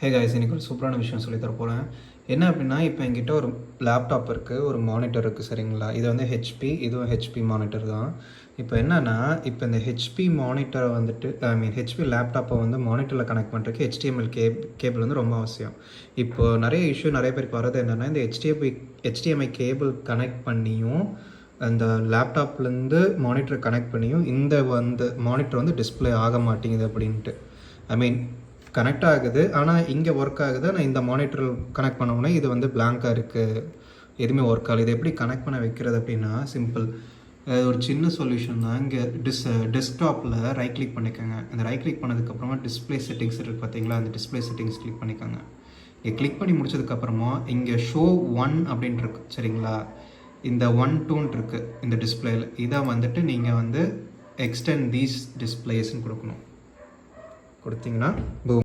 Hey guys, இன்றைக்கி ஒரு சூப்பரான விஷயம் சொல்லித்தர போகிறேன். என்ன அப்படின்னா, இப்போ என்கிட்ட ஒரு லேப்டாப் இருக்குது, ஒரு மானிட்டர் இருக்குது, சரிங்களா? இது வந்து ஹெச்பி, இதுவும் ஹெச்பி மானிட்டர் தான். இப்போ என்னென்னா, இப்போ இந்த ஹெச்பி மானிட்டரை வந்துட்டு ஹெச்பி லேப்டாப்பை வந்து மானிட்டரில் கனெக்ட் பண்ணுறதுக்கு HDMI கேபிள் வந்து ரொம்ப அவசியம். இப்போது நிறைய இஷ்யூ நிறைய பேருக்கு வர்றது என்னென்னா, இந்த HDMI கேபிள் கனெக்ட் பண்ணியும் அந்த லேப்டாப்லேருந்து மானிட்டரை கனெக்ட் பண்ணியும் இந்த மானிட்டர் வந்து டிஸ்பிளே ஆக மாட்டேங்குது அப்படின்ட்டு. கனெக்ட் ஆகுது, ஆனால் இங்கே ஒர்க் ஆகுது. ஆனால் இந்த மானிட்டர் கனெக்ட் பண்ணோன்னே இது வந்து பிளாங்காக இருக்குது, எதுவுமே ஒர்க் ஆகலை. இது எப்படி கனெக்ட் பண்ண வைக்கிறது அப்படின்னா சிம்பிள். ஒரு சின்ன சொல்யூஷன் தான். இங்கே டெஸ்க்டாப்பில் ரைட் கிளிக் பண்ணிக்கோங்க. அந்த ரைட் கிளிக் பண்ணதுக்கப்புறமா டிஸ்பிளே செட்டிங்ஸ் இருக்குது பார்த்தீங்களா, அந்த டிஸ்பிளே செட்டிங்ஸ் கிளிக் பண்ணிக்கோங்க. இங்கே கிளிக் பண்ணி முடிச்சதுக்கப்புறமா இங்கே ஷோ 1 அப்படின்ட்டு இருக்கு, சரிங்களா? இந்த 1 2 இருக்குது இந்த டிஸ்பிளேயில். இதை வந்துட்டு நீங்கள் வந்து எக்ஸ்டெண்ட் தீஸ் டிஸ்பிளேஸ்ன்னு கொடுக்கணும். கொடுத்தீங்கன்னா